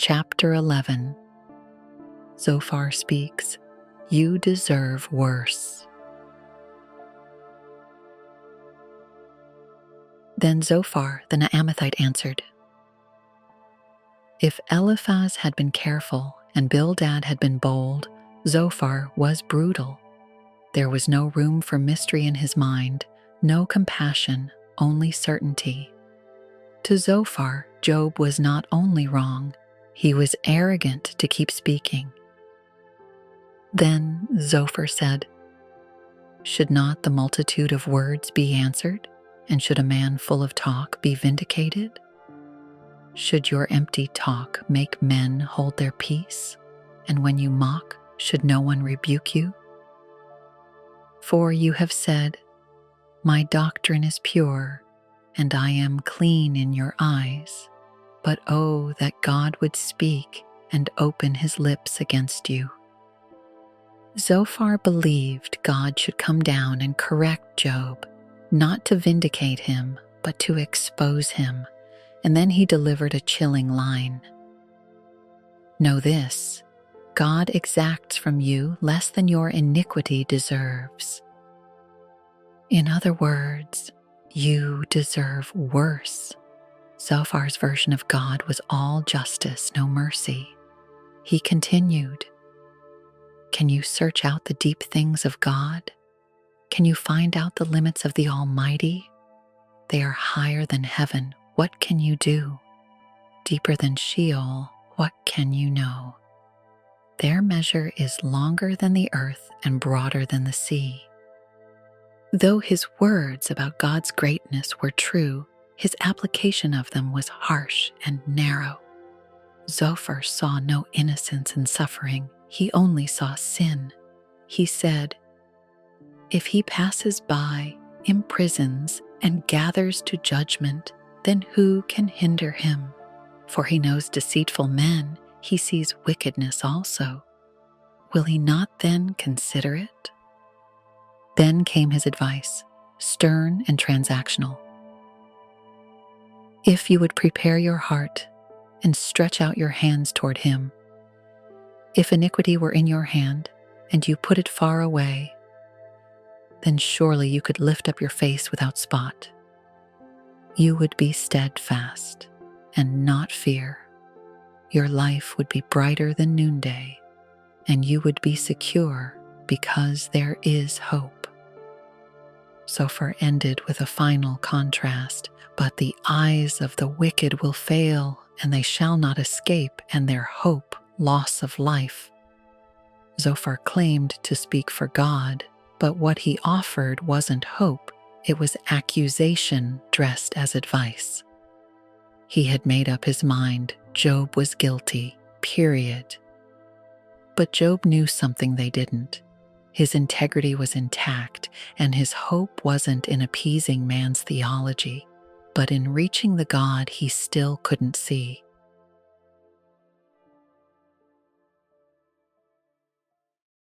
Chapter 11. Zophar speaks, "You deserve worse." Then Zophar the Naamathite answered, "If Eliphaz had been careful and Bildad had been bold, Zophar was brutal. There was no room for mystery in his mind, no compassion, only certainty. To Zophar, Job was not only wrong, he was arrogant to keep speaking." Then Zophar said, "Should not the multitude of words be answered, and should a man full of talk be vindicated? Should your empty talk make men hold their peace? And when you mock, should no one rebuke you? For you have said, 'My doctrine is pure, and I am clean in your eyes.' But oh, that God would speak and open his lips against you." Zophar believed God should come down and correct Job, not to vindicate him, but to expose him, and then he delivered a chilling line. "Know this, God exacts from you less than your iniquity deserves." In other words, you deserve worse. Zophar's version of God was all justice, no mercy. He continued, "Can you search out the deep things of God? Can you find out the limits of the Almighty? They are higher than heaven. What can you do? Deeper than Sheol. What can you know? Their measure is longer than the earth and broader than the sea." Though his words about God's greatness were true, his application of them was harsh and narrow. Zophar saw no innocence in suffering. He only saw sin. He said, "If he passes by, imprisons, and gathers to judgment, then who can hinder him? For he knows deceitful men, he sees wickedness also. Will he not then consider it?" Then came his advice, stern and transactional. "If you would prepare your heart and stretch out your hands toward him, if iniquity were in your hand and you put it far away, then surely you could lift up your face without spot. You would be steadfast and not fear. Your life would be brighter than noonday, and you would be secure because there is hope." Zophar ended with a final contrast. "But the eyes of the wicked will fail, and they shall not escape, and their hope, loss of life." Zophar claimed to speak for God, but what he offered wasn't hope, it was accusation dressed as advice. He had made up his mind Job was guilty, period. But Job knew something they didn't. His integrity was intact, and his hope wasn't in appeasing man's theology, but in reaching the God he still couldn't see.